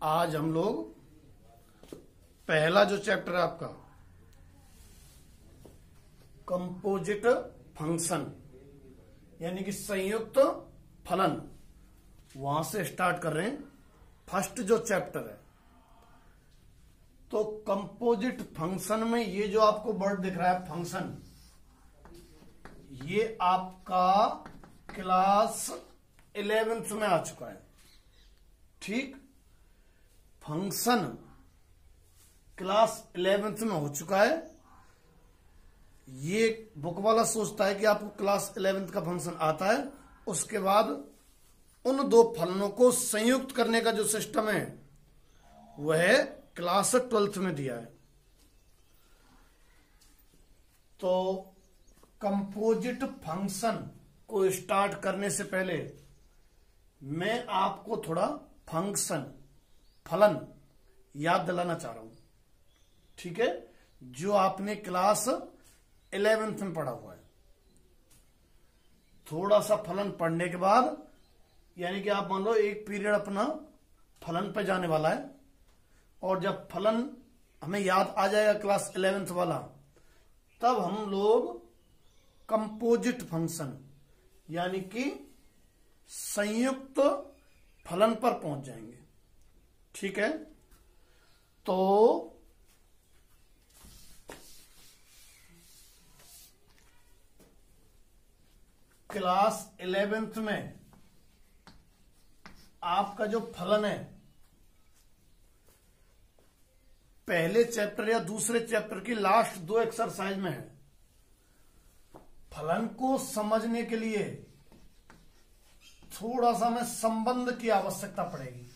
आज हम लोग पहला जो चैप्टर है आपका कंपोजिट फंक्शन यानी कि संयुक्त फलन, वहां से स्टार्ट कर रहे हैं। फर्स्ट जो चैप्टर है तो कंपोजिट फंक्शन में ये जो आपको वर्ड दिख रहा है फंक्शन, ये आपका क्लास 11th में आ चुका है। ठीक, फंक्शन क्लास 11th में हो चुका है। ये बुक वाला सोचता है कि आपको क्लास 11th का फंक्शन आता है, उसके बाद उन दो फलनों को संयुक्त करने का जो सिस्टम है वह क्लास 12th में दिया है। तो कंपोजिट फंक्शन को स्टार्ट करने से पहले मैं आपको थोड़ा फंक्शन फलन याद दिलाना चाह रहा हूं। ठीक है, जो आपने क्लास 11th में पढ़ा हुआ है। थोड़ा सा फलन पढ़ने के बाद यानी कि आप मान लो एक पीरियड अपना फलन पे जाने वाला है, और जब फलन हमें याद आ जाएगा क्लास 11th वाला, तब हम लोग कंपोजिट फंक्शन यानी कि संयुक्त फलन पर पहुंच जाएंगे। ठीक है, तो क्लास 11th में आपका जो फलन है पहले चैप्टर या दूसरे चैप्टर की लास्ट 2 एक्सरसाइज में है। फलन को समझने के लिए थोड़ा सा हमें संबंध की आवश्यकता पड़ेगी,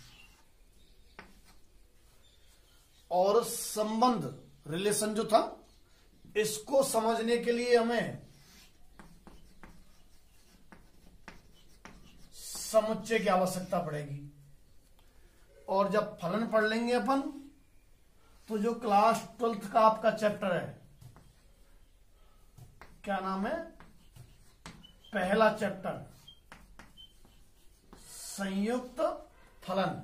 और संबंध रिलेशन जो था इसको समझने के लिए हमें समुच्चय की आवश्यकता पड़ेगी। और जब फलन पढ़ लेंगे अपन, तो जो क्लास 12th का आपका चैप्टर है, क्या नाम है, पहला चैप्टर संयुक्त फलन,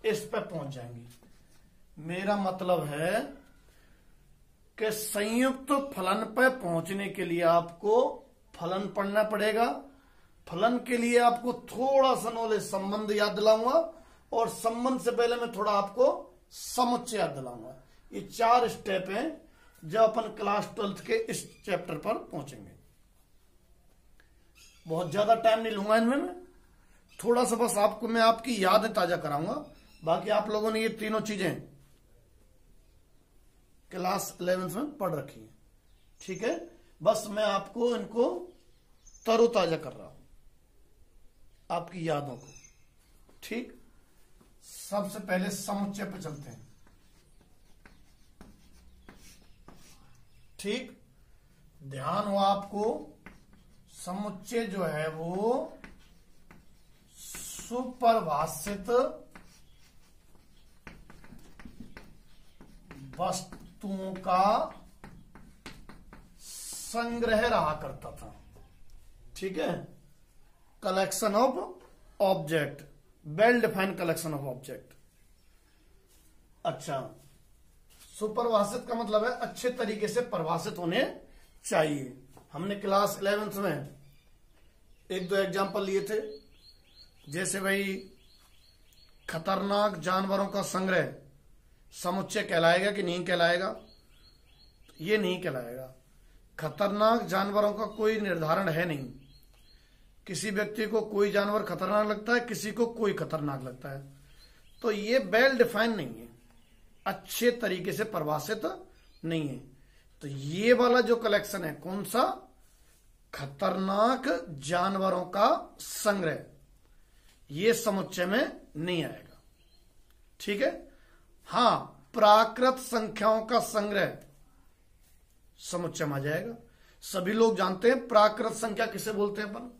इस पे पहुंच जाएंगे। मेरा मतलब है कि संयुक्त फलन पे पहुंचने के लिए आपको फलन पढ़ना पड़ेगा। फलन के लिए आपको थोड़ा सा नॉलेज संबंध याद दिलाऊंगा, और संबंध से पहले मैं थोड़ा आपको समुच्चय याद दिलाऊंगा। ये 4 स्टेप हैं जब अपन क्लास 12th के इस चैप्टर पर पहुंचेंगे। बहुत ज्यादा टाइम नहीं लूंगा इनमें, मैं थोड़ा सा बस आपको मैं आपकी यादें ताजा कराऊंगा। बाकी आप लोगों ने ये तीनों चीजें क्लास 11th में पढ़ रखी है। ठीक है, बस मैं आपको इनको तरोताजा कर रहा हूं, आपकी यादों को। ठीक, सबसे पहले समुच्चय पे चलते हैं। ठीक, ध्यान हो आपको, समुच्चय जो है वो सुपरिभाषित वस्तुओं का संग्रह रहा करता था। ठीक है, collection of object, well defined collection of object. अच्छा, सुपरिभाषित का मतलब है अच्छे तरीके से परिभाषित होने चाहिए। हमने क्लास 11th में 1-2 एग्जाम्पल लिए थे, जैसे भाई खतरनाक जानवरों का संग्रह समुच्चय कहलाएगा कि नहीं कहलाएगा? ये नहीं कहलाएगा। खतरनाक जानवरों का कोई निर्धारण है नहीं। किसी व्यक्ति को कोई जानवर खतरनाक लगता है, किसी को कोई खतरनाक लगता है, तो ये वेल डिफाइंड नहीं है, अच्छे तरीके से परिभाषित नहीं है। तो ये वाला जो कलेक्शन है, कौन सा, खतरनाक जानवरों का संग्रह, ये समुच्चय में नहीं आएगा। ठीक है, हाँ, प्राकृत संख्याओं का संग्रह समुच्चय में आ जाएगा। सभी लोग जानते हैं प्राकृत संख्या किसे बोलते हैं अपन,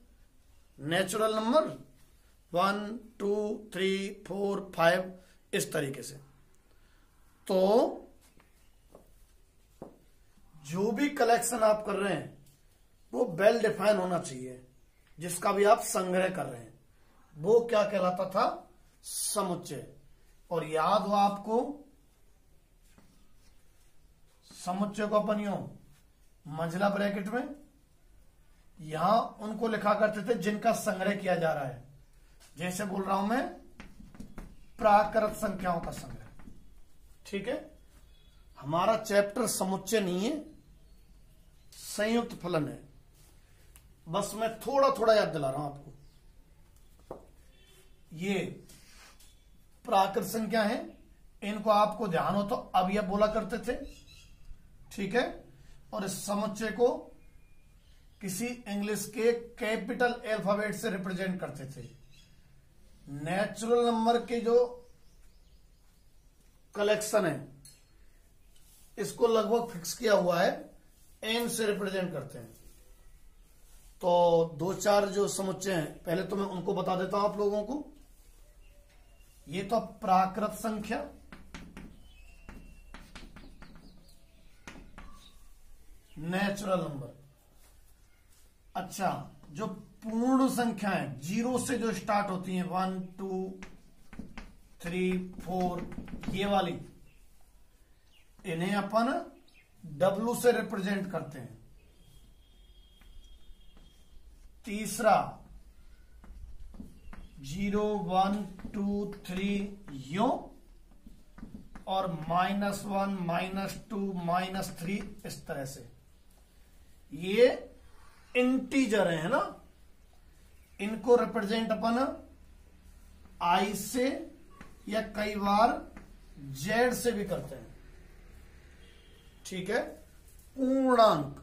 नेचुरल नंबर 1 2 3 4 5 इस तरीके से। तो जो भी कलेक्शन आप कर रहे हैं वो वेल डिफाइन होना चाहिए, जिसका भी आप संग्रह कर रहे हैं वो क्या कहलाता था, समुच्चय। और याद हो आपको समुच्चय को अपन यूं मंझला ब्रैकेट में यहां उनको लिखा करते थे जिनका संग्रह किया जा रहा है। जैसे बोल रहा हूं मैं प्राकृत संख्याओं का संग्रह। ठीक है, हमारा चैप्टर समुच्चय नहीं है, संयुक्त फलन है। बस मैं थोड़ा थोड़ा याद दिला रहा हूं आपको। ये प्राकृत संख्या है, इनको आपको ध्यान हो तो अब यह बोला करते थे। ठीक है, और इस समुच्चय को किसी इंग्लिश के कैपिटल अल्फाबेट से रिप्रेजेंट करते थे। नेचुरल नंबर के जो कलेक्शन है इसको लगभग फिक्स किया हुआ है, एन से रिप्रेजेंट करते हैं। तो दो चार जो समुच्चय हैं पहले तो मैं उनको बता देता हूं आप लोगों को। ये तो प्राकृत संख्या, नेचुरल नंबर। अच्छा, जो पूर्ण संख्या है जीरो से जो स्टार्ट होती हैं 1 2 3 4 ये वाली, इन्हें अपन डब्लू से रिप्रेजेंट करते हैं। तीसरा 0 1 2 3 यो, और -1 -2 -3 इस तरह से। ये इंटीजर है ना, इनको रिप्रेजेंट अपन आई से या कई बार जेड से भी करते हैं। ठीक है, पूर्णांक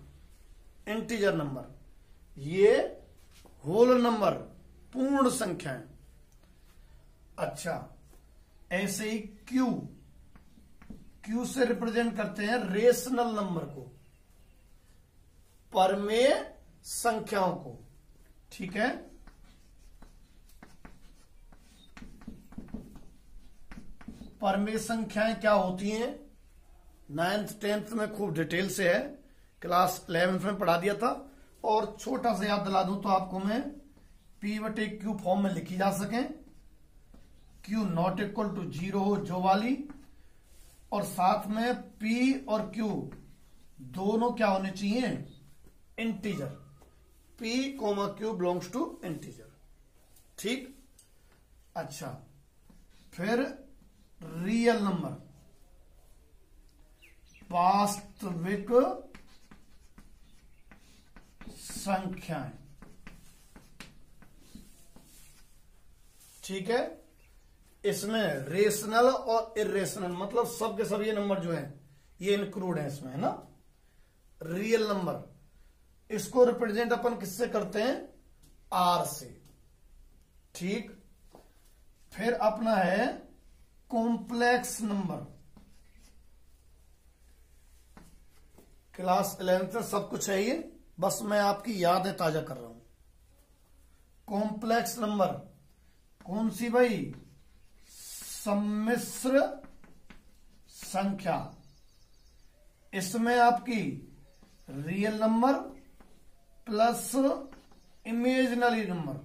इंटीजर नंबर, ये होल नंबर पूर्ण संख्याएं। अच्छा, ऐसे ही क्यू से रिप्रेजेंट करते हैं रेशनल नंबर को, परमेय संख्याओं को। ठीक है, परमेय संख्याएं क्या होती हैं 9th 10th में खूब डिटेल से है, क्लास 11th में पढ़ा दिया था। और छोटा सा याद दिला दूं तो आपको मैं P/Q फॉर्म में लिखी जा सके, Q नॉट इक्वल टू 0 हो जो वाली, और साथ में P और Q दोनों क्या होने चाहिए integer. P, Q belongs to integer. ठीक, अच्छा, फिर रियल नंबर, वास्तविक संख्याएं। ठीक है, इसमें रेशनल और इरेशनल मतलब सब के सब ये नंबर जो है ये इंक्लूड है इसमें, है ना। रियल नंबर इसको रिप्रेजेंट अपन किससे करते हैं आर से। ठीक, फिर अपना है कॉम्प्लेक्स नंबर, क्लास 11th में सब कुछ है ये, बस मैं आपकी यादें ताजा कर रहा हूं। कॉम्प्लेक्स नंबर कौन सी भाई, सम्मिश्र संख्या। इसमें आपकी real number plus imaginary number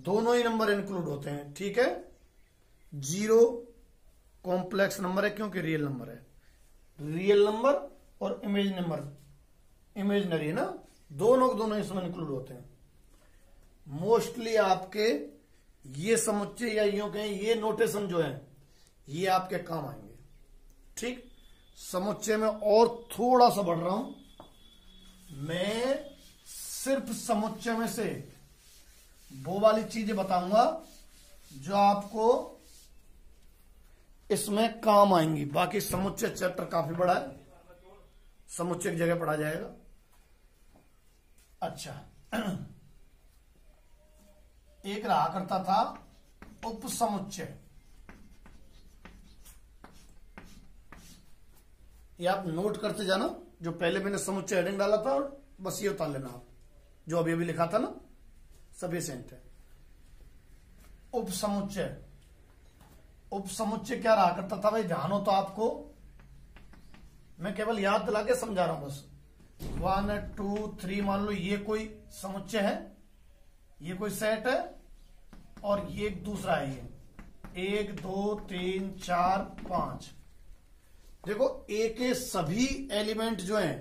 दोनों ही नंबर इंक्लूड होते हैं। ठीक है, 0 कॉम्प्लेक्स नंबर है क्योंकि रियल नंबर है, रियल नंबर और इमेजिनरी है ना, दोनों इसमें इंक्लूड होते हैं। मोस्टली आपके ये समुच्चय या यूं कहें ये नोटेशन जो है ये आपके काम आएंगे। ठीक, समुच्चय में और थोड़ा सा बढ़ रहा हूं मैं, सिर्फ समुच्चय में से वो वाली चीजें बताऊंगा जो आपको इसमें काम आएंगी। बाकी समुच्चय चैप्टर काफी बड़ा है, समुच्चय की जगह पढ़ा जाएगा। अच्छा, एक रहा करता था उपसमुच्चय, ये आप नोट करते जाना, जो पहले मैंने समुच्चय हेडिंग डाला था और बस ये उतार लेना आप, जो अभी अभी लिखा था ना सभी सेंट है। उपसमुच्चय, उपसमुच्चय क्या रहा करता था भाई, ध्यान हो तो आपको मैं केवल याद दिला के समझा रहा हूं बस। 1 2 3 मान लो ये कोई समुच्चय है, ये कोई सेट है, और ये एक दूसरा है, 1 2 3 4 5। देखो ए के सभी एलिमेंट जो हैं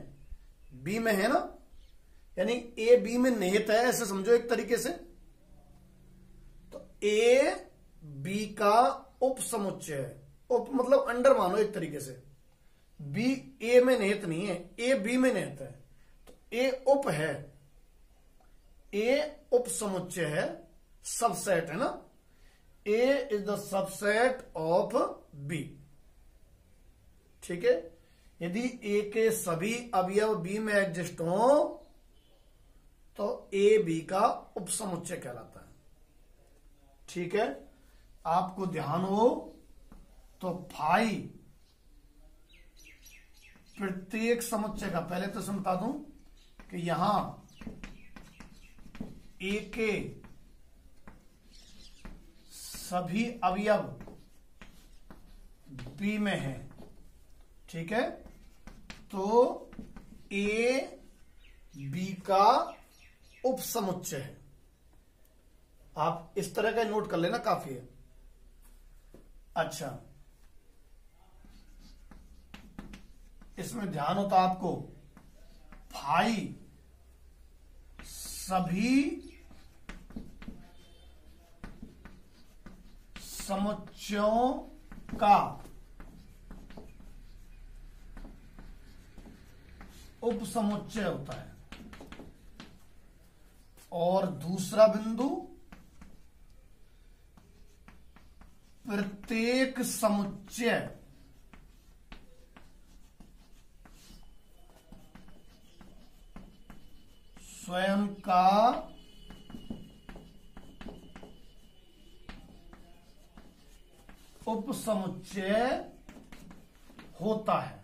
बी में है ना, यानी ए बी में निहित है, ऐसे समझो एक तरीके से। तो ए बी का उप समुच्चय है, उप मतलब अंडर मानो एक तरीके से। बी ए में निहित नहीं है, ए बी में निहित है, तो ए उप है, ए उप समुच्चय है, सबसेट है ना। A is the subset of B, ठीक है। यदि ए के सभी अवयव बी में एग्जिस्ट हो तो ए बी का उप समुच्चय कहलाता है, ठीक है। आपको ध्यान हो तो फाई प्रत्येक समुच्चय का, पहले तो इसमें बता दूं कि यहां ए के सभी अवयव बी में है, ठीक है। तो ए बी का उप समुच्चय है। आप इस तरह का नोट कर लेना, काफी है। अच्छा, इसमें ध्यान होता आपको, फाई सभी समुच्चयों का उप समुच्चय होता है। और दूसरा बिंदु, प्रत्येक समुच्चय स्वयं का उप समुच्चय होता है।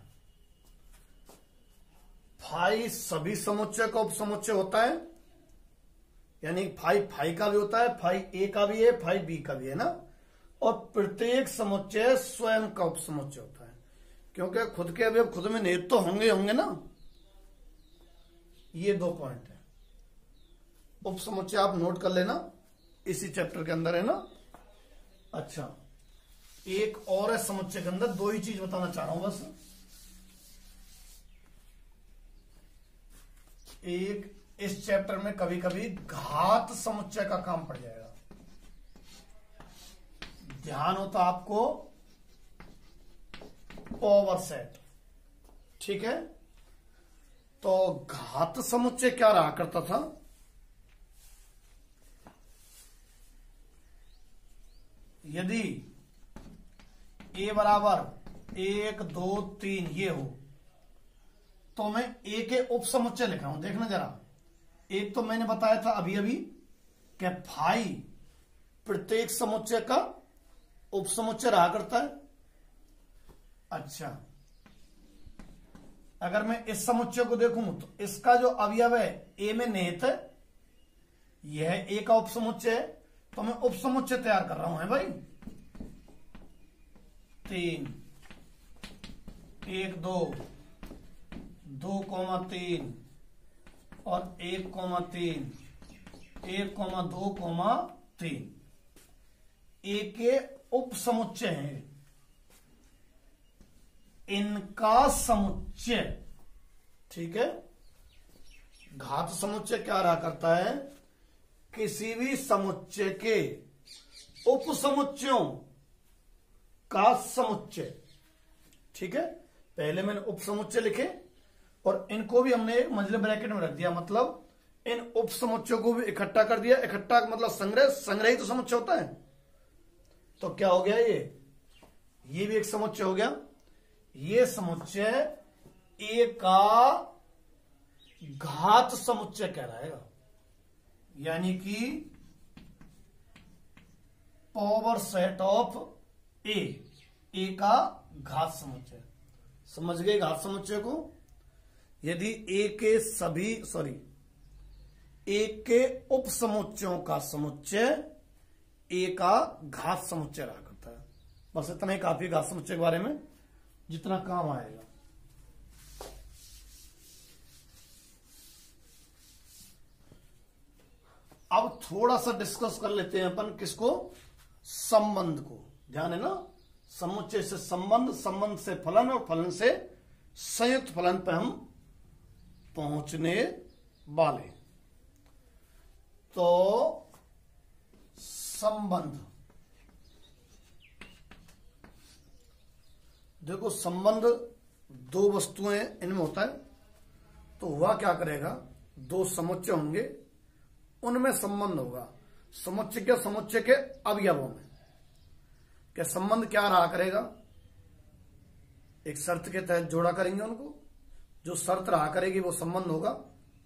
फाई सभी समुच्चय का उप समुच्चय होता है, यानी फाई फाई का भी होता है, फाई ए का भी है, फाई बी का भी है ना। और प्रत्येक समुच्चय स्वयं का उप समुच्चय होता है, क्योंकि खुद के अवयव खुद में निहित तो होंगे ना। ये 2 पॉइंट है। उप समुच्चय आप नोट कर लेना, इसी चैप्टर के अंदर है ना। अच्छा, एक और है समुच्चय के अंदर, 2 ही चीज बताना चाह रहा हूं बस। एक इस चैप्टर में कभी कभी घात समुच्चय का काम पड़ जाएगा, ध्यान होता आपको, पावर सेट, ठीक है। तो घात समुच्चय क्या रहा करता था, यदि ए बराबर 1 2 3 ये हो तो मैं ए के उप समुच्चय लिख रहा हूं। देखना जरा, एक तो मैंने बताया था अभी अभी कि फाई प्रत्येक समुच्चय का उप समुच्चय रहा करता है। अच्छा, अगर मैं इस समुच्चय को देखूं तो इसका जो अवयव है ए में निहित है, यह ए का उप समुच्चय है, तो मैं उप समुच्चय तैयार कर रहा हूं, है भाई। 3 1 2 2 3 और 1 3 1 2 3 ए के उप समुच्चय हैं, इनका समुच्चय, ठीक है। घात समुच्चय क्या रहा करता है, किसी भी समुच्चय के उप समुच्चयों का समुच्चय, ठीक है। पहले मैंने उप समुच्चय लिखे और इनको भी हमने एक मंझले ब्रैकेट में रख दिया, मतलब इन उप समुच्चयों को भी इकट्ठा कर दिया। इकट्ठा मतलब संग्रह, संग्रही तो समुच्चय होता है। तो क्या हो गया, ये भी एक समुच्चय हो गया। ये समुच्चय ए का घात समुच्चय कहलाएगा, यानी कि पावर सेट ऑफ ए का घात समुच्चय। समझ गए घात समुच्चय को। यदि ए के उप समुच्चयों का समुच्चय ए का घात समुच्चय रहा करता है। बस इतना ही काफी घात समुच्चय के बारे में, जितना काम आएगा। अब थोड़ा सा डिस्कस कर लेते हैं अपन किसको, संबंध को। ध्यान है ना, समुच्चय से संबंध, संबंध से फलन और फलन से संयुक्त फलन पे हम पहुंचने वाले। तो संबंध, देखो संबंध दो वस्तुएं इनमें होता है, तो हुआ क्या करेगा, दो समुच्चय होंगे, उनमें संबंध होगा। समुच्चय के अवयवों में क्या संबंध क्या रहा करेगा, एक शर्त के तहत जोड़ा करेंगे उनको, जो शर्त रहा करेगी वो संबंध होगा।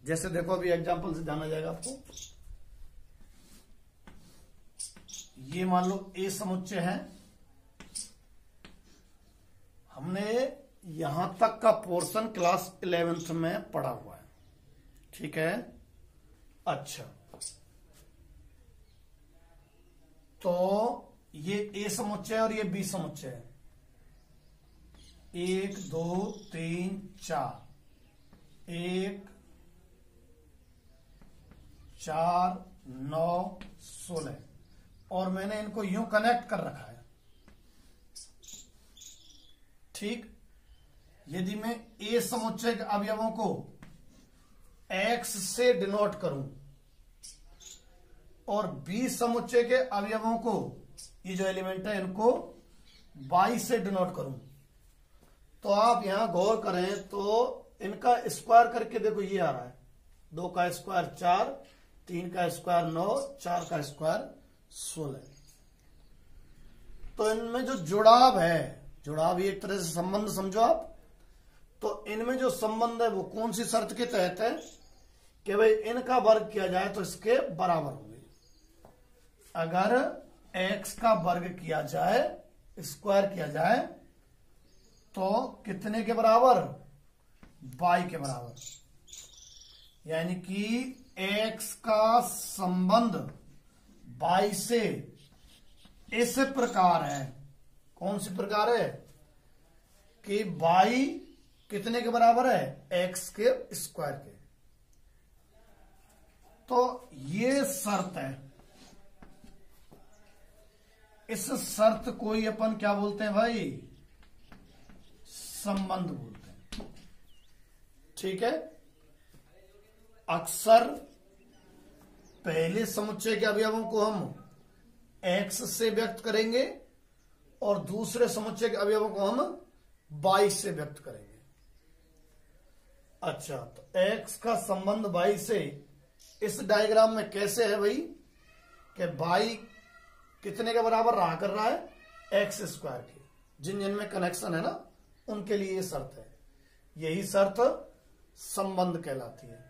जैसे देखो अभी एग्जांपल से जाना जाएगा आपको। ये मान लो ए समुच्चय है, हमने यहां तक का पोर्शन क्लास 11th में पढ़ा हुआ है, ठीक है। अच्छा, तो ये ए समुच्चय और ये बी समुच्चय है, 1 2 3 4, 1 4 9 16, और मैंने इनको यूं कनेक्ट कर रखा है, ठीक। यदि मैं ए समुच्चय के अवयवों को x से डिनोट करूं और बी समुच्चय के अवयवों को, ये जो एलिमेंट है इनको y से डिनोट करूं, तो आप यहां गौर करें तो इनका स्क्वायर करके देखो ये आ रहा है, 2 का स्क्वायर 4, 3 का स्क्वायर 9, 4 का स्क्वायर 16। तो इनमें जो जुड़ाव है, जुड़ाव एक तरह से संबंध समझो आप, तो इनमें जो संबंध है वो कौन सी शर्त के तहत है कि भाई इनका वर्ग किया जाए तो इसके बराबर होंगे। अगर x का वर्ग किया जाए, स्क्वायर किया जाए, तो कितने के बराबर, y के बराबर। यानी कि x का संबंध y से इस प्रकार है, कौन सी प्रकार है कि y कितने के बराबर है, x के स्क्वायर के। तो ये शर्त है, इस शर्त को ही अपन क्या बोलते हैं भाई, संबंध बोलते हैं, ठीक है। अक्सर पहले समुच्चय के अवयवों को हम x से व्यक्त करेंगे और दूसरे समुच्चय के अवयवों को हम y से व्यक्त करेंगे। अच्छा, तो x का संबंध y से इस डायग्राम में कैसे है भाई कि y कितने के बराबर रहा कर रहा है, x स्क्वायर के। जिन जिनमें कनेक्शन है ना उनके लिए ये शर्त है, यही शर्त संबंध कहलाती है।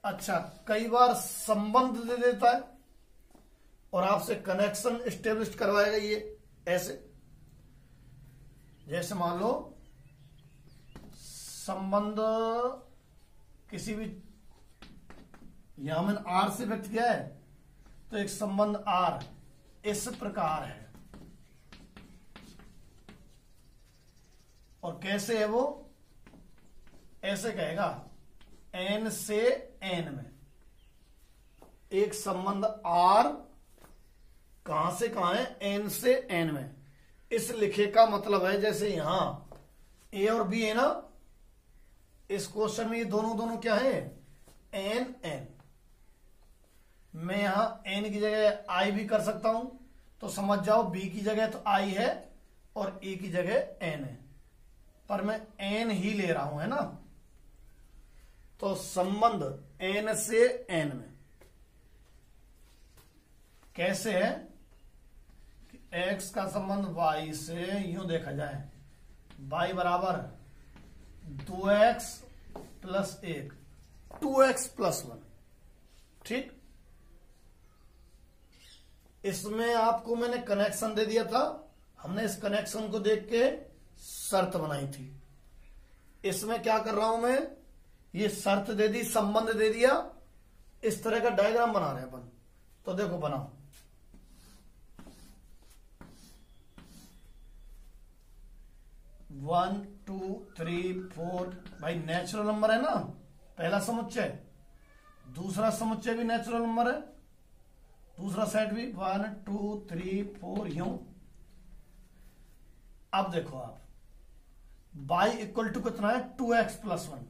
अच्छा, कई बार संबंध दे देता है और आपसे कनेक्शन एस्टेब्लिश करवाएगा, ये ऐसे, जैसे मान लो संबंध किसी भी, यहां मैंने R से व्यक्त किया है, तो एक संबंध R इस प्रकार है, और कैसे है वो, ऐसे कहेगा n से n में एक संबंध R कहां से कहां है, n से n में। इस लिखे का मतलब है जैसे यहां a और b है ना, इस क्वेश्चन में ये दोनों क्या है, n n। मैं यहां n की जगह i भी कर सकता हूं, तो समझ जाओ b की जगह तो i है और a की जगह n है, पर मैं n ही ले रहा हूं, है ना। तो संबंध n से n में कैसे है कि x का संबंध y से यूं देखा जाए, y बराबर 2x प्लस 1, 2x प्लस 1, ठीक। इसमें आपको मैंने कनेक्शन दे दिया था, हमने इस कनेक्शन को देख के शर्त बनाई थी। इसमें क्या कर रहा हूं मैं, ये शर्त दे दी, संबंध दे दिया, इस तरह का डायग्राम बना रहे हैं अपन। तो देखो बनाओ, वन टू थ्री फोर, भाई नेचुरल नंबर है ना पहला समुच्चय, दूसरा समुच्चय भी नेचुरल नंबर है, दूसरा सेट भी 1 2 3 4 यूं, अब देखो आप, y इक्वल टू कितना है 2x+1।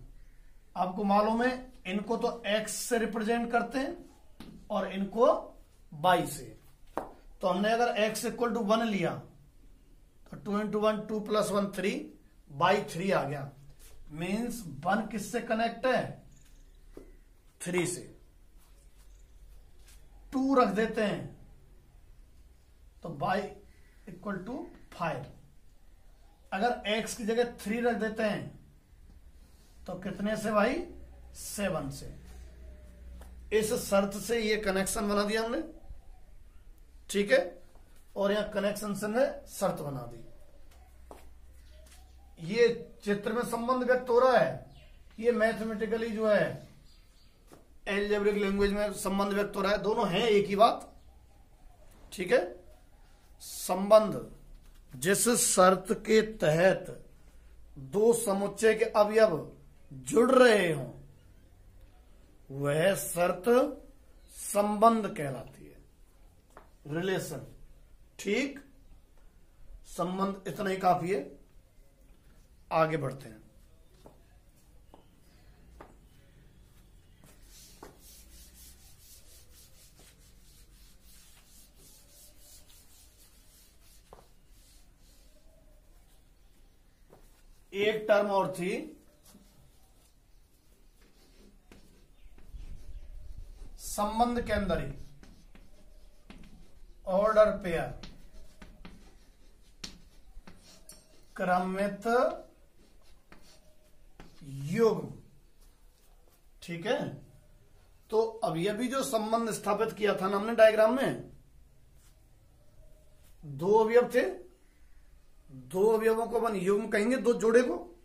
आपको मालूम है इनको तो x से रिप्रेजेंट करते हैं और इनको y से। तो हमने अगर x इक्वल टू 1 लिया तो 2 इंटू 1 2 + 1 3 बाई 3 आ गया। मीन्स 1 किससे कनेक्ट है 3 से। 2 रख देते हैं तो y इक्वल टू 5। अगर x की जगह 3 रख देते हैं तो कितने से भाई 7 से। इस शर्त से ये कनेक्शन बना दिया हमने, ठीक है। और यहां कनेक्शन से हमने शर्त बना दी। ये चित्र में संबंध व्यक्त हो रहा है, ये मैथमेटिकली जो है एल्जेब्रिक लैंग्वेज में संबंध व्यक्त हो रहा है। दोनों हैं एक ही बात, ठीक है। संबंध जिस शर्त के तहत दो समुच्चय के अवयव जुड़ रहे हों वह शर्त संबंध कहलाती है, रिलेशन। ठीक, संबंध इतना ही काफी है। आगे बढ़ते हैं। एक टर्म और थी, संबंध के अंदर ही ऑर्डर पेयर, क्रमित युग्म, ठीक है। तो अब यह भी जो संबंध स्थापित किया था ना हमने डायग्राम में, दो अवयव थे, दो अवयवों को अपन युग्म कहेंगे, दो जोड़े को,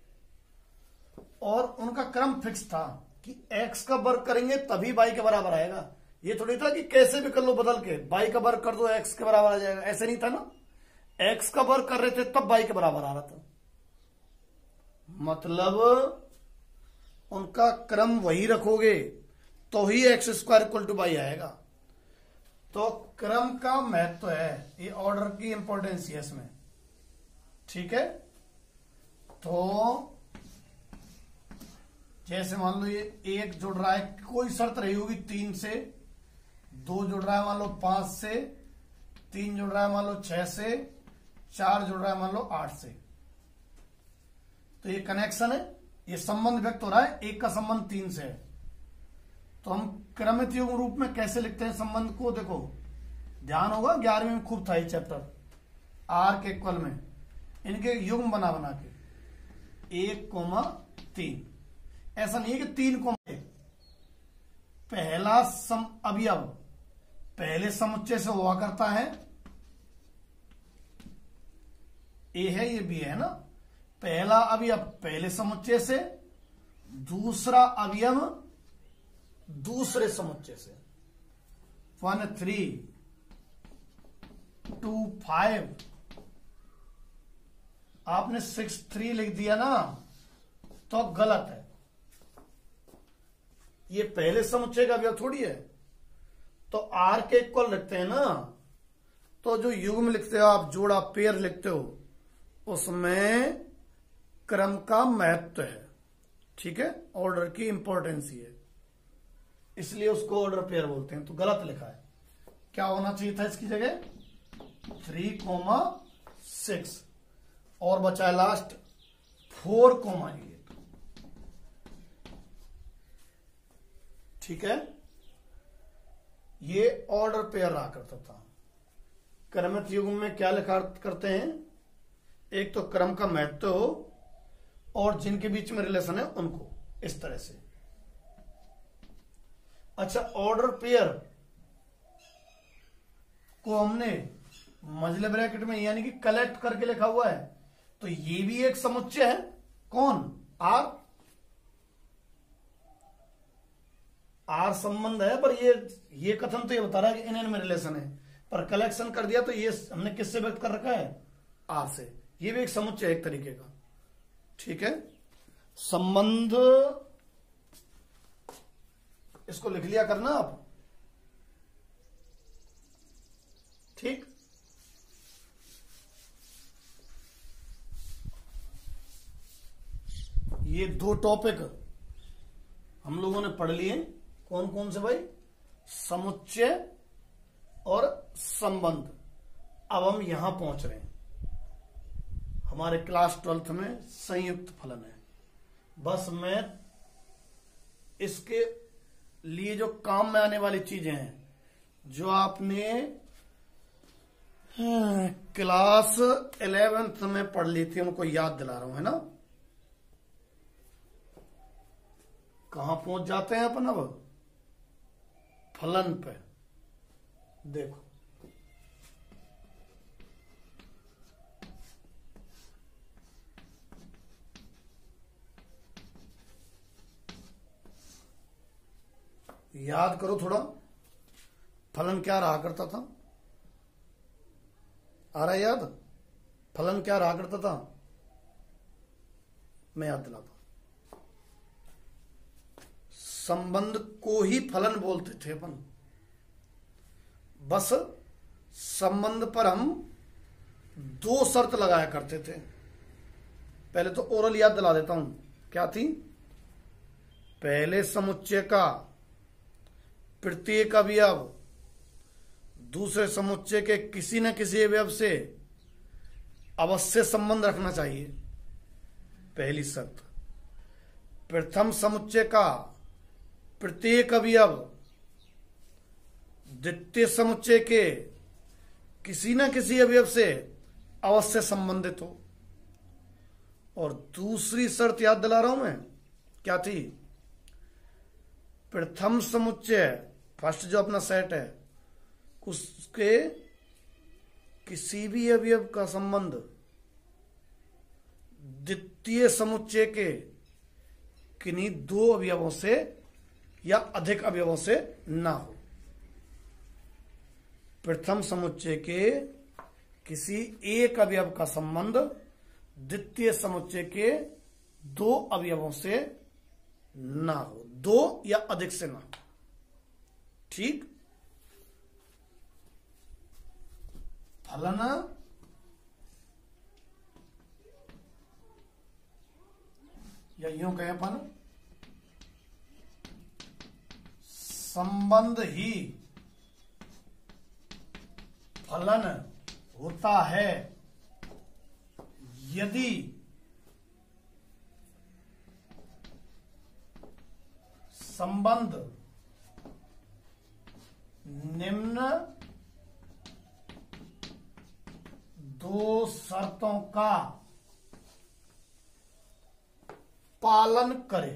और उनका क्रम फिक्स था कि x का वर्ग करेंगे तभी y के बराबर आएगा। ये थोड़ी था कि कैसे भी कर लो बदल के, y का वर्ग कर दो x के बराबर आ जाएगा, ऐसे नहीं था ना। x का वर्ग कर रहे थे तब y के बराबर आ रहा था। मतलब उनका क्रम वही रखोगे तो ही x² = y आएगा। तो क्रम का महत्व है, ये ऑर्डर की इंपॉर्टेंस है इसमें, ठीक है। तो जैसे मान लो ये 1 जुड़ रहा है, कोई शर्त रही होगी 3 से, 2 जुड़ रहा है मान लो 5 से, 3 जुड़ रहा है मान लो 6 से, 4 जुड़ रहा है मान लो 8 से। तो ये कनेक्शन है, ये संबंध व्यक्त हो रहा है, एक का संबंध 3 से है। तो हम क्रमित युग्म रूप में कैसे लिखते हैं संबंध को, देखो ध्यान होगा 11वीं में खूब था ये चैप्टर, आर के इक्वल में इनके युग्म बना बना के 1,3। ऐसा नहीं है कि 3, पहला अवयव पहले समुच्चय से हुआ करता है, ए है ये बी है ना। पहला अवयव पहले समुच्चय से, दूसरा अवयव दूसरे समुच्चय से। 1 3 2 5, आपने 6 3 लिख दिया ना तो गलत है। ये पहले समुच्चय का अवयव थोड़ी है। तो आर के इक्वल लिखते हैं ना, तो जो युग्म लिखते हो आप, जोड़ा पेयर लिखते हो, उसमें क्रम का महत्व है, ठीक है। ऑर्डर की इंपॉर्टेंस ही है, इसलिए उसको ऑर्डर पेयर बोलते हैं। तो गलत लिखा है, क्या होना चाहिए था इसकी जगह 3,6, और बचा है लास्ट 4,8, ठीक है। ये ऑर्डर पेयर रहा करता था। क्रमित युग्म में क्या लिखा करते हैं, एक तो क्रम का महत्व हो और जिनके बीच में रिलेशन है उनको, इस तरह से। अच्छा, ऑर्डर पेयर को हमने मझले ब्रैकेट में यानी कि कलेक्ट करके लिखा हुआ है, तो ये भी एक समुच्चय है। कौन, आर। आर संबंध है, पर ये कथन तो ये बता रहा है कि इन में रिलेशन है, पर कलेक्शन कर दिया तो ये हमने किससे व्यक्त कर रखा है, आर से। ये भी एक समुच्चय है एक तरीके का, ठीक है। संबंध इसको लिख लिया करना आप, ठीक। ये दो टॉपिक हम लोगों ने पढ़ लिए। कौन कौन से भाई? समुच्चय और संबंध। अब हम यहां पहुंच रहे हैं, हमारे क्लास 12th में संयुक्त फलन है। बस मैं इसके लिए जो काम में आने वाली चीजें हैं, जो आपने क्लास 11th में पढ़ ली थी, उनको याद दिला रहा हूं, है ना। कहां पहुंच जाते हैं अपन? अब फलन पे देखो, याद करो थोड़ा, फलन क्या रहा करता था? आ रहा है याद? फलन क्या रहा करता था? मैं याद दिलाता हूं। संबंध को ही फलन बोलते थे अपन। बस संबंध पर हम दो शर्त लगाया करते थे। पहले तो ओरल याद दिला देता हूं, क्या थी? पहले समुच्चय का प्रत्येक अवयव दूसरे समुच्चय के किसी न किसी अवयव से अवश्य संबंध रखना चाहिए, पहली शर्त। प्रथम समुच्चय का प्रत्येक अवयव द्वितीय समुच्चय के किसी न किसी अवयव से अवश्य संबंधित हो। और दूसरी शर्त याद दिला रहा हूं मैं, क्या थी? प्रथम समुच्चय, फर्स्ट जो अपना सेट है, उसके किसी भी अवयव का संबंध द्वितीय समुच्चय के किन्हीं दो अवयवों से या अधिक अवयवों से ना हो। प्रथम समुच्चय के किसी एक अवयव का संबंध द्वितीय समुच्चय के दो अवयवों से ना हो, दो या अधिक से ना हो। ठीक? फलन या यूं कहें अपन, संबंध ही फलन होता है यदि संबंध निम्न दो शर्तों का पालन करे।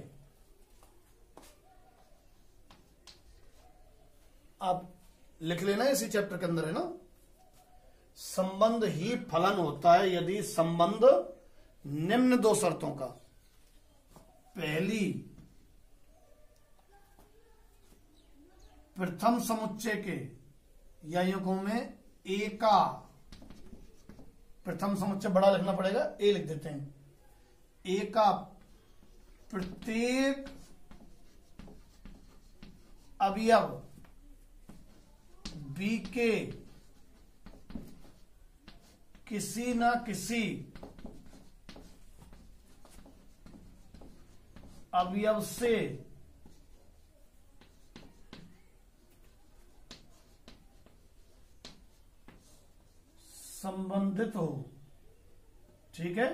अब लिख लेना, इसी चैप्टर के अंदर है ना। संबंध ही फलन होता है यदि संबंध निम्न दो शर्तों का, पहली प्रथम समुच्चय के, या यूं कहूं मैं ए का, प्रथम समुच्चय बड़ा लिखना पड़ेगा, ए लिख देते हैं, ए का प्रत्येक अवयव बी के किसी न किसी अवयव से संबंधित हो। ठीक है?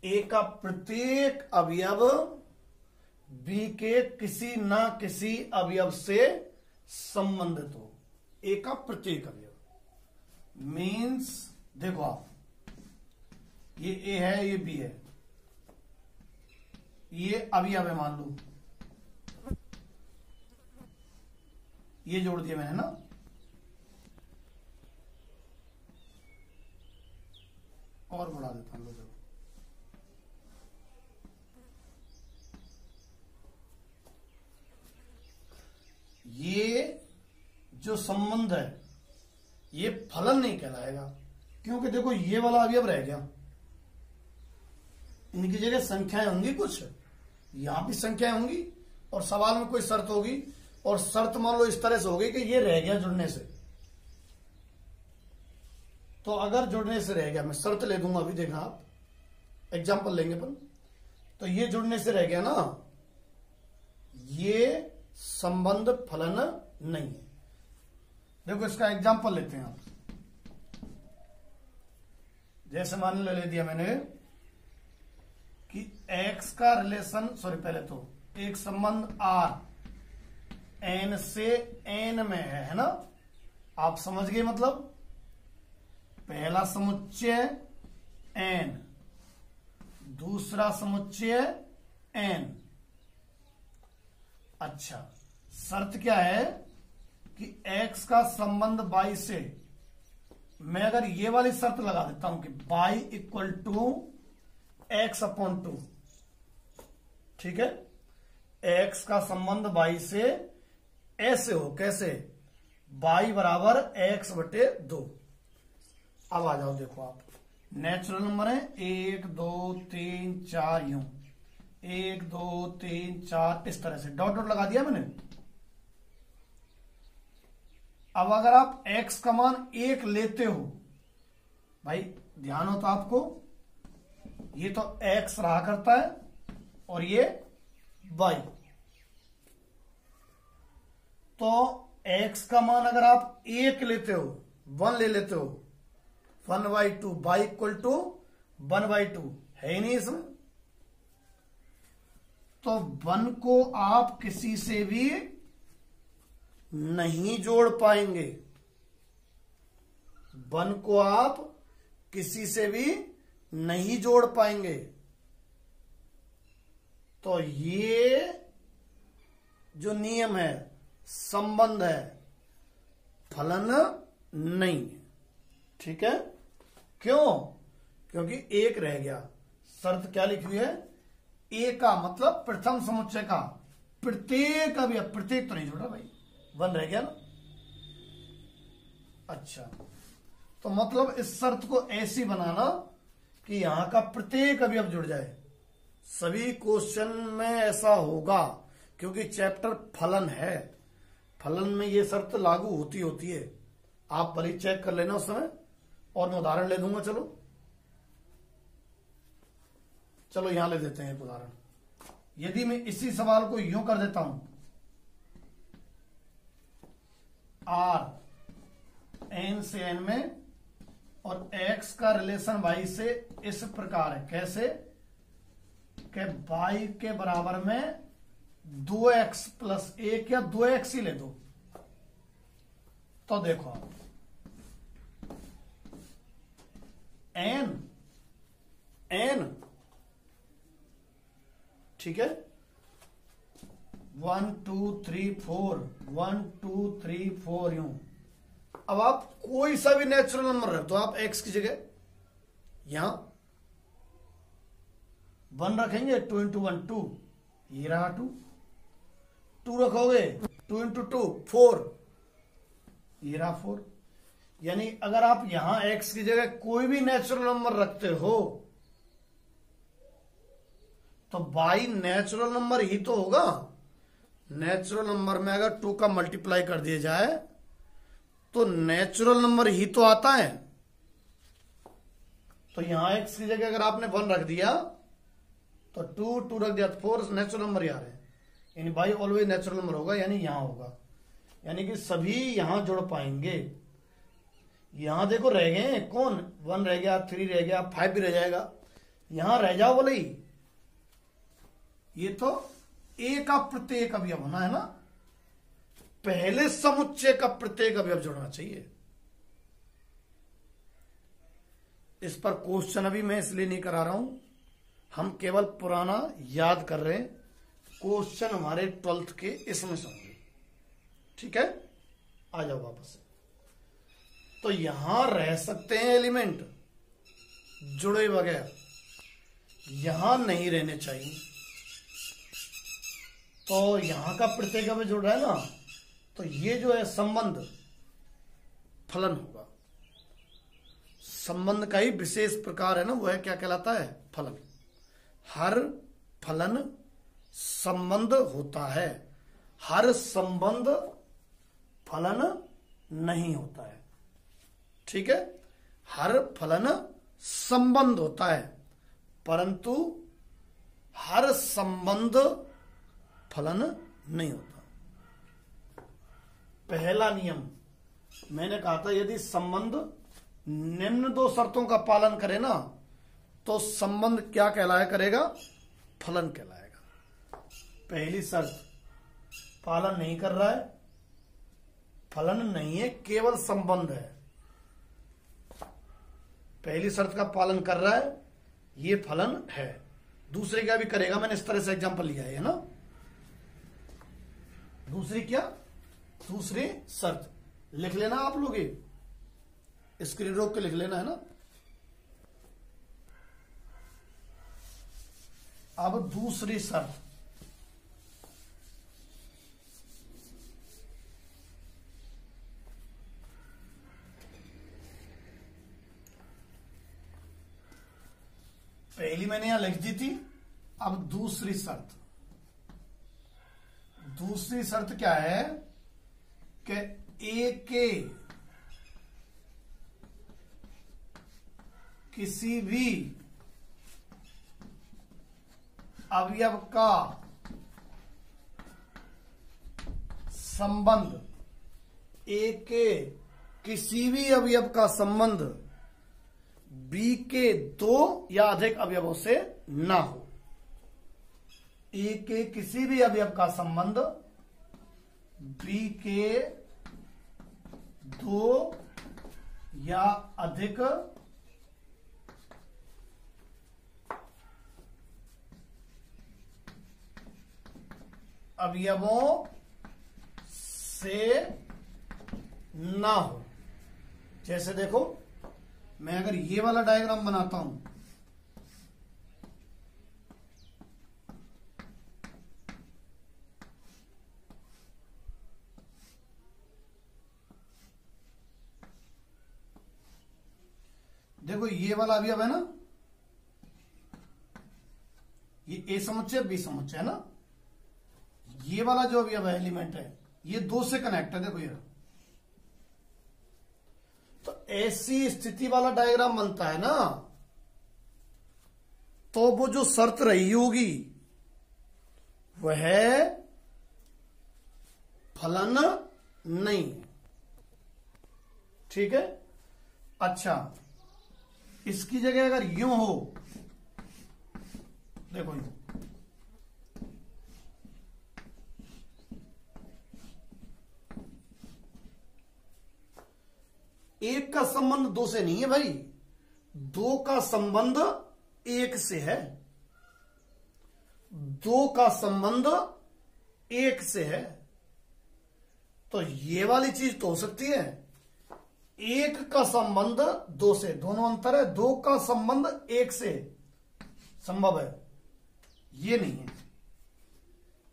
ए का प्रत्येक अवयव बी के किसी न किसी अवयव से संबंधित हो। ए का प्रत्येक अवयव मीन्स, देखो आप, ये ए है, ये बी है, ये अवयव है, मान लो ये जोड़ दिया मैंने ना। और बढ़ा देता हूं, देखो ये जो संबंध है ये फलन नहीं कहलाएगा, क्योंकि देखो ये वाला अवयव रह गया, इनकी जगह संख्याएं होंगी, कुछ यहां भी संख्याएं होंगी, और सवाल में कोई शर्त होगी, और शर्त मान लो इस तरह से होगी कि ये रह गया जुड़ने से, तो अगर जुड़ने से रह गया, मैं शर्त ले दूंगा अभी, देखना आप एग्जाम्पल लेंगे अपन। तो ये जुड़ने से रह गया ना, ये संबंध फलन नहीं है। देखो इसका एग्जाम्पल लेते हैं आप। जैसे मान ले दिया मैंने कि x का रिलेशन, सॉरी पहले तो एक संबंध r n से n में है ना, आप समझ गए मतलब। पहला समुच्चय n, दूसरा समुच्चय n। अच्छा, शर्त क्या है कि x का संबंध y से, मैं अगर ये वाली शर्त लगा देता हूं कि y equal to x upon 2, ठीक है, x का संबंध y से ऐसे हो, कैसे, y बराबर x बटे 2। अब आ जाओ, देखो आप नेचुरल नंबर है 1 2 3 4 यूं, 1 2 3 4 इस तरह से डॉट डॉट लगा दिया मैंने। अब अगर आप x का मान 1 लेते हो, भाई ध्यान हो तो आपको, ये तो x रहा करता है और ये y। तो x का मान अगर आप 1 लेते हो, 1 ले लेते हो, 1/2, y इक्वल टू 1/2 है ही नहीं इसमें। तो 1 को आप किसी से भी नहीं जोड़ पाएंगे, 1 को आप किसी से भी नहीं जोड़ पाएंगे। तो ये जो नियम है, संबंध है, फलन नहीं है, ठीक है। क्यों? क्योंकि 1 रह गया। शर्त क्या लिखी हुई है, ए का मतलब प्रथम समुच्चय का प्रत्येक अवयव, प्रत्येक तो नहीं जोड़ रहा भाई, 1 रह गया ना। अच्छा, तो मतलब इस शर्त को ऐसी बनाना कि यहां का प्रत्येक अवयव जुड़ जाए। सभी क्वेश्चन में ऐसा होगा क्योंकि चैप्टर फलन है, फलन में ये शर्त लागू होती है। आप भले चेक कर लेना उस समय, और मैं उदाहरण ले दूंगा। चलो यहां ले देते हैं एक उदाहरण। यदि मैं इसी सवाल को यूं कर देता हूं, r n से n में और x का रिलेशन y से इस प्रकार है, कैसे कि y के बराबर में 2x प्लस 1 या 2x ही ले दो। तो देखो आप n ठीक है, 1 2 3 4 1 2 3 4 यूं। अब आप कोई सा भी नेचुरल नंबर रख दो, आप x की जगह यहां 1 रखेंगे, 2 इंटू 1 2, ये रहा 2, 2 रखोगे 2 इंटू 2 4, ये रहा 4। यानी अगर आप यहां x की जगह कोई भी नेचुरल नंबर रखते हो तो y नेचुरल नंबर ही तो होगा। नेचुरल नंबर में अगर 2 का मल्टीप्लाई कर दिया जाए तो नेचुरल नंबर ही तो आता है। तो यहां x की जगह अगर आपने 1 रख दिया तो 2 रख दिया तो 4 नेचुरल नंबर ही आ रहे हैं। यानी y ऑलवेज नेचुरल नंबर होगा, यानी यहां होगा, यानी कि सभी यहां जुड़ पाएंगे। यहां देखो रह गए कौन, 1 रह गया, 3 रह गया, 5 भी रह जाएगा, यहां रह जाओ बोले ही। ये तो ए का प्रत्येक अवयव होना है ना, पहले समुच्चय का प्रत्येक अवयव जुड़ना चाहिए। इस पर क्वेश्चन अभी मैं इसलिए नहीं करा रहा हूं, हम केवल पुराना याद कर रहे हैं। क्वेश्चन हमारे 12th के इसमें से होंगे, ठीक है। आ जाओ वापस। तो यहां रह सकते हैं एलिमेंट जुड़े बगैर, यहां नहीं रहने चाहिए। तो यहां का प्रत्येक अवयव जुड़ रहा है ना, तो ये जो है संबंध फलन होगा। संबंध का ही विशेष प्रकार है ना, वो है क्या कहलाता है, फलन। हर फलन संबंध होता है, हर संबंध फलन नहीं होता है, ठीक है। हर फलन संबंध होता है, परंतु हर संबंध फलन नहीं होता। पहला नियम मैंने कहा था, यदि संबंध निम्न दो शर्तों का पालन करे ना तो संबंध क्या कहलाया करेगा? फलन कहलाएगा। पहली शर्त पालन नहीं कर रहा है, फलन नहीं है, केवल संबंध है। पहली शर्त का पालन कर रहा है, ये फलन है। दूसरे क्या भी करेगा, मैंने इस तरह से एग्जांपल लिया है ना। दूसरी क्या? दूसरी शर्त लिख लेना आप लोग, स्क्रीन रोक के लिख लेना है ना। अब दूसरी शर्त, पहली मैंने यहां लिख दी थी। अब दूसरी शर्त, दूसरी शर्त क्या है कि ए के किसी भी अवयव का संबंध, ए के किसी भी अवयव का संबंध बी के दो या अधिक अवयवों से ना हो। ए के किसी भी अवयव का संबंध बी के दो या अधिक अवयवों से ना हो। जैसे देखो, मैं अगर ये वाला डायग्राम बनाता हूं, देखो ये वाला अवयव है ना, ये ए समुच्चय बी समुच्चय है ना। ये वाला जो अवयव है, एलिमेंट है, ये दो से कनेक्ट है। देखो ये, तो ऐसी स्थिति वाला डायग्राम बनता है ना, तो वो जो शर्त रही होगी वह फलन नहीं है। ठीक है। अच्छा, इसकी जगह अगर यूं हो, देखो यूं, एक का संबंध दो से नहीं है भाई, दो का संबंध एक से है। दो का संबंध एक से है, तो ये वाली चीज तो हो सकती है। एक का संबंध दो से, दोनों अंतर है। दो का संबंध एक से संभव है, ये नहीं है,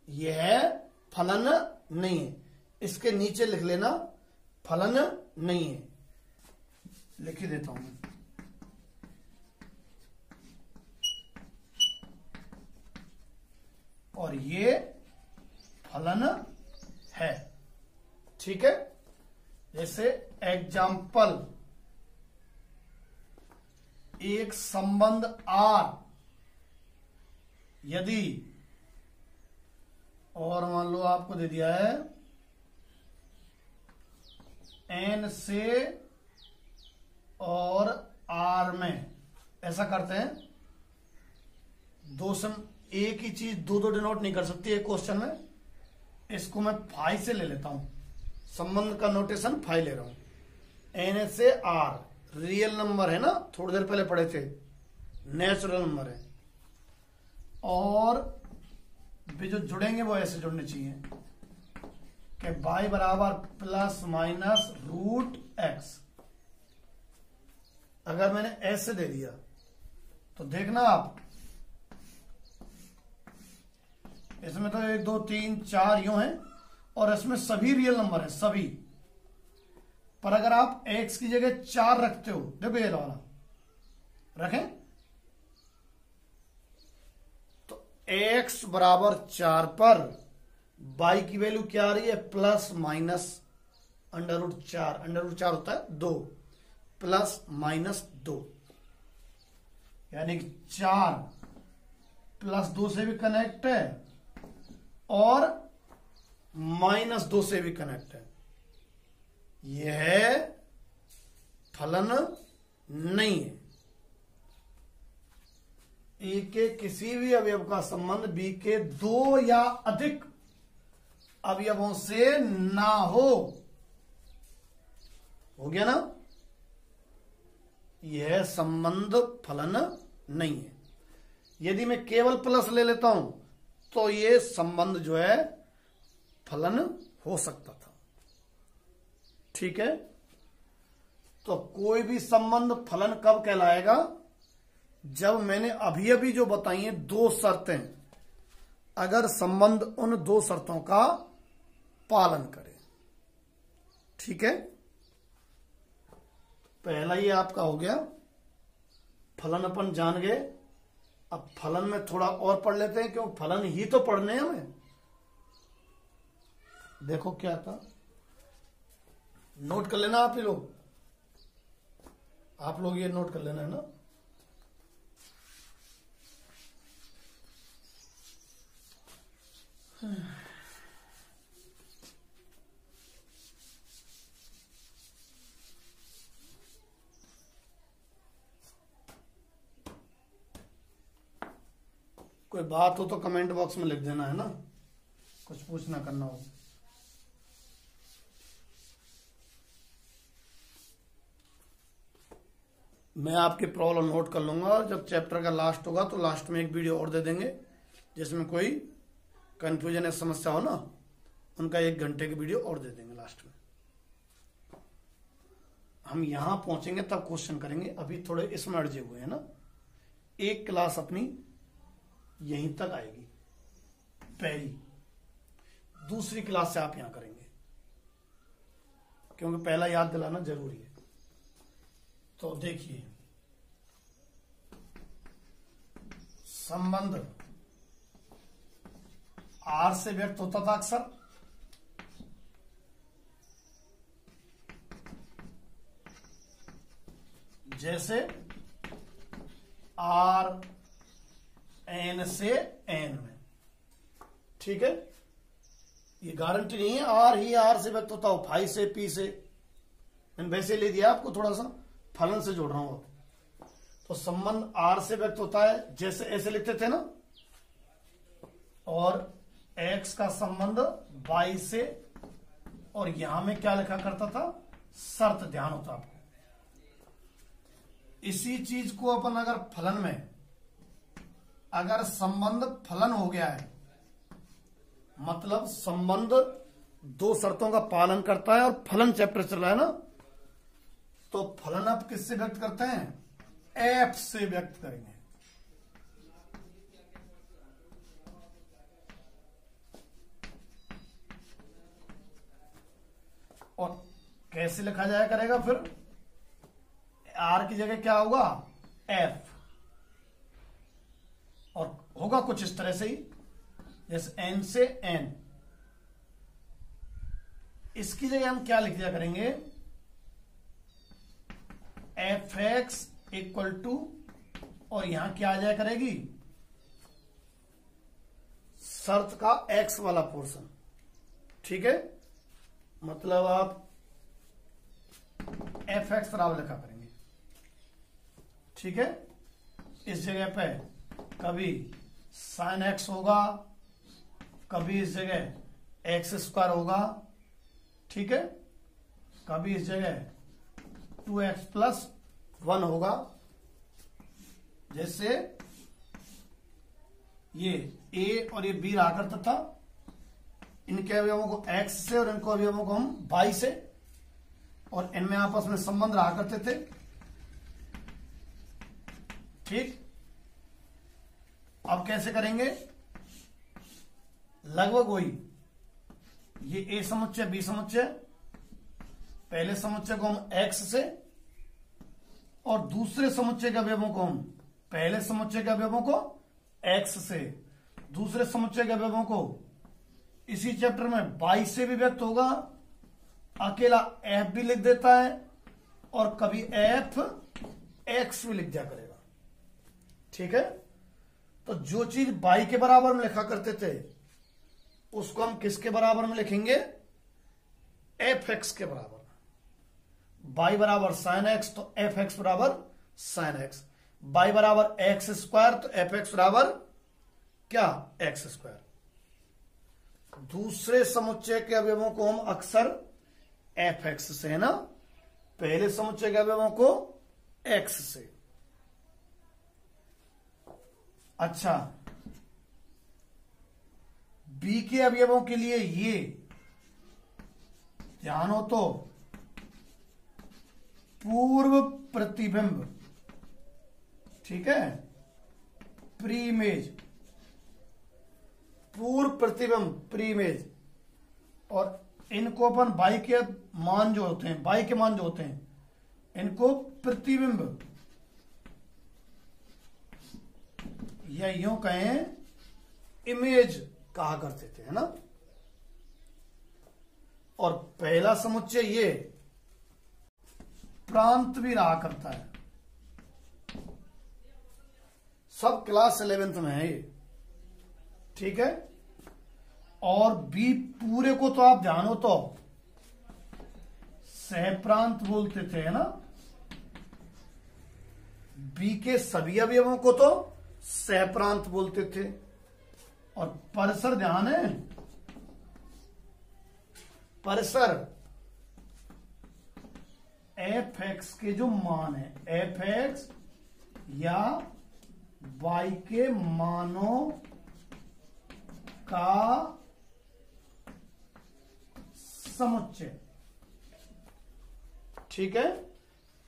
यह फलन नहीं है। इसके नीचे लिख लेना, फलन नहीं है, लिख ही देता हूं मैं। और ये फलन है। ठीक है। जैसे एग्जाम्पल, एक संबंध आर यदि, और मान लो आपको दे दिया है एन से और आर में, ऐसा करते हैं। दो सम एक ही चीज दो दो डिनोट नहीं कर सकती एक क्वेश्चन में। इसको मैं फाई से ले लेता हूं, संबंध का नोटेशन फाई ले रहा हूं। एन से आर रियल नंबर है ना, थोड़ी देर पहले पढ़े थे, नेचुरल नंबर है। और भी जो जुड़ेंगे वो ऐसे जुड़ने चाहिए कि y बराबर प्लस माइनस रूट एक्स। अगर मैंने ऐसे दे दिया तो देखना आप, इसमें तो 1 2 3 4 यूं है, और इसमें सभी रियल नंबर है सभी। पर अगर आप x की जगह 4 रखते हो, देखो ये वाला रखें, तो x बराबर 4 पर y की वैल्यू क्या आ रही है? Plus minus under root 4। Under root 4 होता है 2। प्लस माइनस 2, यानी कि 4 प्लस 2 से भी कनेक्ट है और माइनस 2 से भी कनेक्ट है। यह फलन नहीं है। ए के किसी भी अवयव का संबंध बी के 2 या अधिक अवयवों से ना हो गया ना, यह संबंध फलन नहीं है। यदि मैं केवल प्लस ले लेता हूं तो यह संबंध जो है फलन हो सकता था। ठीक है, तो कोई भी संबंध फलन कब कहलाएगा? जब मैंने अभी अभी जो बताई है 2 शर्तें, अगर संबंध उन 2 शर्तों का पालन करे। ठीक है, पहला ये आपका हो गया, फलन अपन जान गए। अब फलन में थोड़ा और पढ़ लेते हैं, क्यों फलन ही तो पढ़ने हैं हमें। देखो क्या था, नोट कर लेना आप ही लोग, आप लोग ये नोट कर लेना है ना। कोई बात हो तो कमेंट बॉक्स में लिख देना है ना, कुछ पूछना करना हो। मैं आपकी प्रॉब्लम नोट कर लूंगा और जब चैप्टर का लास्ट होगा तो लास्ट में एक वीडियो और दे देंगे, जिसमें कोई कंफ्यूजन या समस्या हो ना, उनका 1 घंटे की वीडियो और दे देंगे लास्ट में। हम यहां पहुंचेंगे तब क्वेश्चन करेंगे, अभी थोड़े इसमें अड़जे हुए हैं ना। एक क्लास अपनी यहीं तक आएगी, पहली, दूसरी क्लास से आप यहां करेंगे, क्योंकि पहला याद दिलाना जरूरी है। तो देखिए, संबंध आर से व्यक्त होता था अक्सर, जैसे आर एन से एन में। ठीक है, ये गारंटी नहीं है आर ही आर से व्यक्त होता हो, फाई से पी से। मैंने वैसे ले दिया आपको, थोड़ा सा फलन से जोड़ रहा हूं। तो संबंध आर से व्यक्त होता है, जैसे ऐसे लिखते थे ना, और एक्स का संबंध वाई से, और यहां में क्या लिखा करता था, शर्त, ध्यान होता आपको। इसी चीज को अपन अगर फलन में, अगर संबंध फलन हो गया है, मतलब संबंध 2 शर्तों का पालन करता है और फलन चैप्टर चल रहा है ना, तो फलन आप किससे व्यक्त करते हैं? एफ से व्यक्त करेंगे। और कैसे लिखा जाया करेगा फिर? आर की जगह क्या होगा? एफ। और होगा कुछ इस तरह से ही, जैसे एन से एन। इसकी जगह हम क्या लिख दिया करेंगे? एफ एक्स इक्वल टू, और यहां क्या आ जाया करेगी? शर्त का एक्स वाला पोर्शन। ठीक है, मतलब आप एफ एक्स बराबर लिखा करेंगे। ठीक है, इस जगह पे कभी साइन एक्स होगा, कभी इस जगह एक्स स्क्वायर होगा। ठीक है, कभी इस जगह 2x प्लस 1 होगा। जैसे ये a और ये b रहा करता था, इनके अवयवों को x से और इनको अवयवों को हम y से, और इनमें आपस में संबंध रहा करते थे। ठीक, अब कैसे करेंगे? लगभग वही, ये a समुच्चय b समुच्चय, पहले समुच्चय को हम x से और दूसरे समुच्चय के अवयवों को हम, पहले समुच्चय के अवयवों को x से, दूसरे समुच्चय के अवयवों को इसी चैप्टर में y से भी व्यक्त होगा। अकेला f भी लिख देता है और कभी एफ एक्स भी लिख दिया करेगा। ठीक है, तो जो चीज बाई के बराबर में लिखा करते थे उसको हम किसके बराबर में लिखेंगे? एफ एक्स के बराबर। बाई बराबर साइन एक्स तो एफ एक्स बराबर साइन एक्स। बाई बराबर एक्स स्क्वायर तो एफ एक्स बराबर क्या? X square. दूसरे समुच्चय के अवयवों को हम अक्सर एफ एक्स से, है ना, पहले समुच्चय के अवयवों को एक्स से। अच्छा, बी के अवयवों के लिए ये ध्यान हो तो पूर्व प्रतिबिंब, ठीक है, प्री इमेज, पूर्व प्रतिबिंब प्री इमेज, और इनको अपन बाई के मान जो होते हैं, बाई के मान जो होते हैं इनको प्रतिबिंब या यूं कहें इमेज कहा करते थे, है ना। और पहला समुच्चय ये प्रांत भी रहा करता है, सब क्लास 11th में है ये, ठीक है। और बी पूरे को तो आप ध्यान हो तो सहप्रांत बोलते थे, है ना। बी के सभी अवयवों को तो सहप्रांत बोलते थे। और परिसर ध्यान है, परिसर एफ एक्स के जो मान है, एफ एक्स या वाई के मानों का समुच्चय, ठीक है।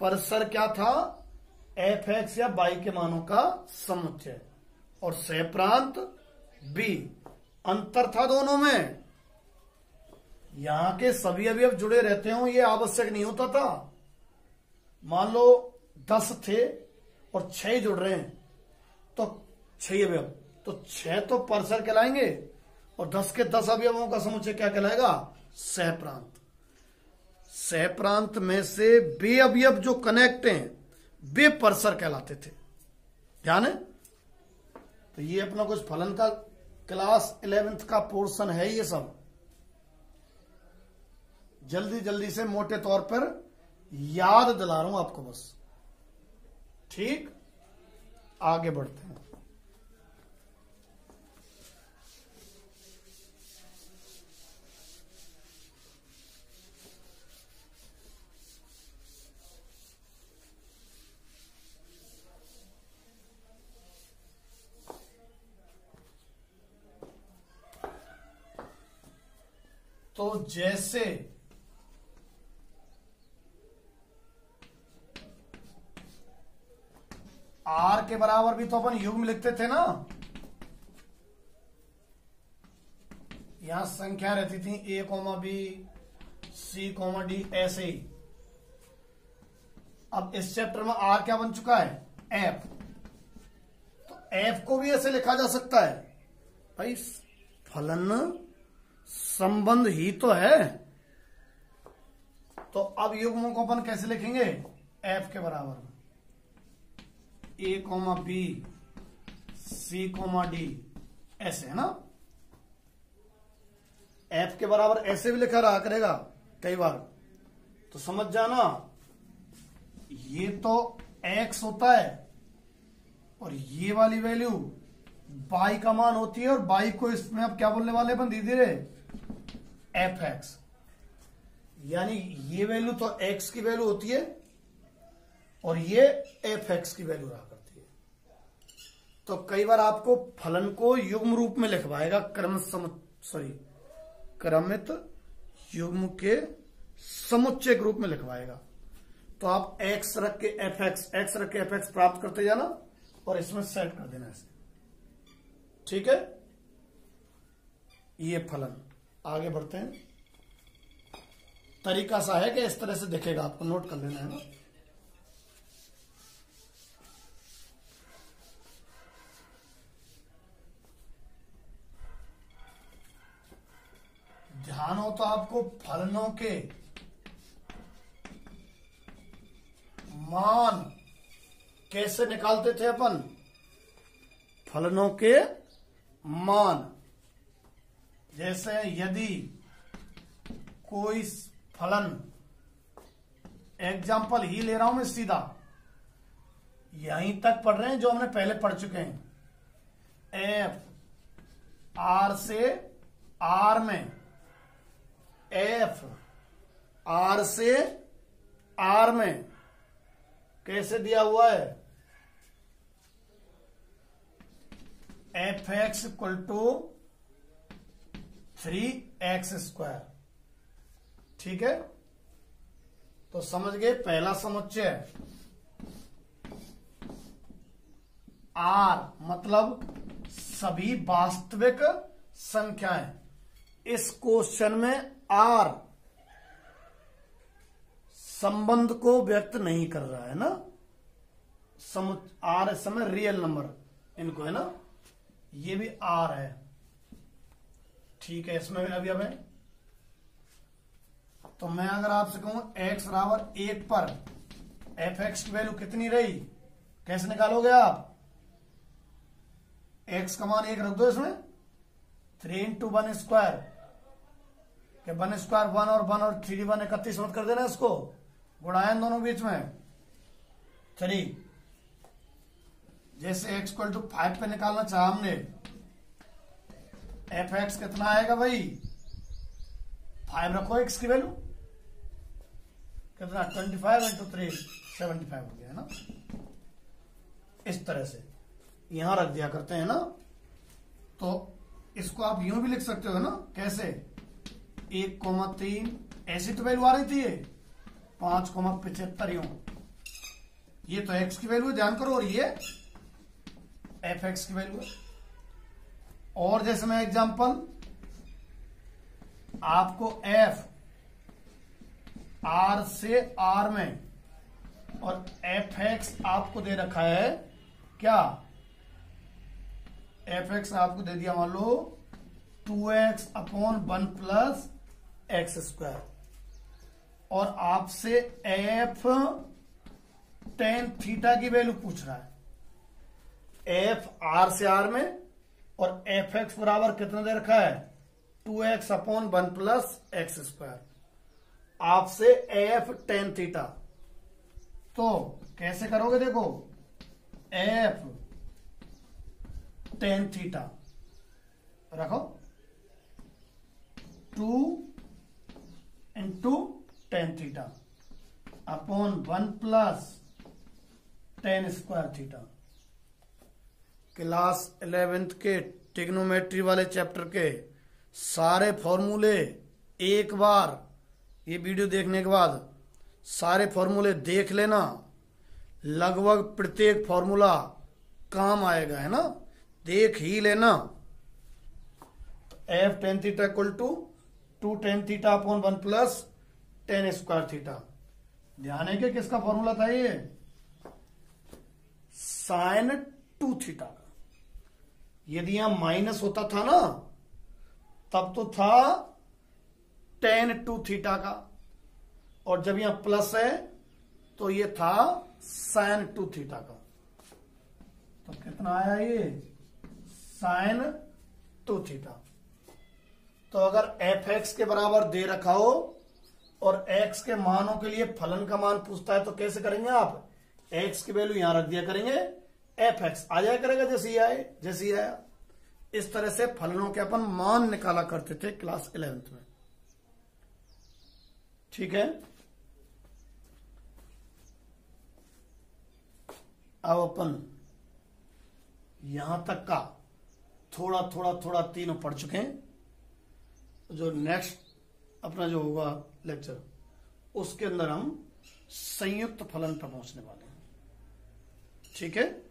परिसर क्या था? एफ एक्स या वाई के मानों का समुच्चय। और सहप्रांत बी। अंतर था दोनों में, यहां के सभी अवयव जुड़े रहते हो ये आवश्यक नहीं होता था। मान लो 10 थे और 6 जुड़ रहे हैं तो 6 अवयव, तो 6 तो परिसर कहलाएंगे और 10 के 10 अवयवों का समुच्चय क्या कहलाएगा? सहप्रांत। सहप्रांत में से बे अवयव जो कनेक्ट हैं वे परिसर कहलाते थे, ध्यान है। तो ये अपना कुछ फलन का क्लास 11th का पोर्शन है ये सब। जल्दी जल्दी से मोटे तौर पर याद दिला रहा हूं आपको बस, ठीक। आगे बढ़ते हैं। तो जैसे आर के बराबर भी तो अपन युग्म लिखते थे ना, यहां संख्या रहती थी ए coma B, C comma D, ऐसे ही। अब इस चैप्टर में आर क्या बन चुका है? एफ। तो एफ को भी ऐसे लिखा जा सकता है भाई, फलन संबंध ही तो है। तो अब युग्मों को अपन कैसे लिखेंगे? एफ के बराबर ए coma B, C comma D, ऐसे, है ना। एफ के बराबर ऐसे भी लिखा रहा करेगा कई बार, तो समझ जाना ये तो एक्स होता है और ये वाली वैल्यू बाई का मान होती है, और बाई को इसमें अब क्या बोलने वाले अपन धीरे धीरे? F x. यानी ये वैल्यू तो एक्स की वैल्यू होती है और ये एफ एक्स की वैल्यू रहा करती है। तो कई बार आपको फलन को युग्म रूप में लिखवाएगा, क्रमित युग्म के समुच्चय के रूप में लिखवाएगा। तो आप एक्स रख के एफ एक्स, एक्स रख के एफ एक्स प्राप्त करते जाना और इसमें सेट कर देना ऐसे, ठीक है। ये फलन। आगे बढ़ते हैं। तरीका सा है कि इस तरह से दिखेगा, आपको नोट कर लेना है ना। ध्यान हो तो आपको फलनों के मान कैसे निकालते थे अपन? फलनों के मान। जैसे यदि कोई फलन, एग्जाम्पल ही ले रहा हूं मैं सीधा, यहीं तक पढ़ रहे हैं जो हमने पहले पढ़ चुके हैं। एफ आर से आर में, एफ आर से आर में कैसे दिया हुआ है? F X equal to 3x²। ठीक है, तो समझ गए पहला समुच्चय। आर मतलब सभी वास्तविक संख्याएं। इस क्वेश्चन में आर संबंध को व्यक्त नहीं कर रहा है ना। आर इस समय रियल नंबर इनको है ना, ये भी आर है। ठीक है, इसमें भी अभी हमें, तो मैं अगर आपसे कहूं x बराबर 1 पर एफ एक्स की वैल्यू कितनी रही, कैसे निकालोगे आप? x का मान 1 रख दो इसमें, 3 × 1², क्या 1² 1 और 1 और 3 1 31 मत कर देना, इसको गुणाया इन दोनों बीच में 3। जैसे x इक्वल टू 5 पे निकालना चाहा हमने, एफ एक्स कितना आएगा भाई? 5 रखो x की वैल्यू, कितना 25 × 3 75 हो गया है ना। इस तरह से यहां रख दिया करते हैं ना। तो इसको आप यूं भी लिख सकते हो ना, कैसे? 1,3 ऐसी तो वैल्यू आ रही थी, 5,75 यूं। ये तो x की वैल्यू ध्यान करो, और ये एफ एक्स की वैल्यू है। और जैसे मैं एग्जांपल आपको एफ आर से आर में, और एफ एक्स आपको दे रखा है क्या? एफ एक्स आपको दे दिया मान लो 2x/1 + x², और आपसे एफ tan थीटा की वैल्यू पूछ रहा है। एफ आर से आर में, और एफ एक्स बराबर कितना दे रखा है? 2x/1 + x²। आपसे एफ tan थीटा, तो कैसे करोगे? देखो, एफ tan थीटा रखो 2 × tan theta upon 1 + tan² theta. Class 11th के ट्रिग्नोमेट्री वाले चैप्टर के सारे फॉर्मूले एक बार ये वीडियो देखने के बाद सारे फॉर्मूले देख लेना। लगभग प्रत्येक फॉर्मूला काम आएगा, है ना, देख ही लेना। एफ tan theta equal to 2 tan theta upon 1 + tan² theta. ध्यान है कि किसका फॉर्मूला था ये? sin 2 थीटा का। यदि यहां माइनस होता था ना, तब तो था tan 2 थीटा का, और जब यहां प्लस है तो ये था sin 2 थीटा का। तो कितना आया ये? sin 2 theta. तो अगर एफ एक्स के बराबर दे रखा हो और एक्स के मानों के लिए फलन का मान पूछता है, तो कैसे करेंगे आप? एक्स की वैल्यू यहां रख दिया करेंगे, एफ एक्स आ जाया करेगा जैसे ही आए, जैसे ही आया। इस तरह से फलनों के अपन मान निकाला करते थे क्लास 11th में। ठीक है, अब अपन यहां तक का थोड़ा थोड़ा थोड़ा तीनों पढ़ चुके हैं। जो नेक्स्ट अपना जो होगा लेक्चर, उसके अंदर हम संयुक्त फलन पर पहुंचने वाले हैं। ठीक है।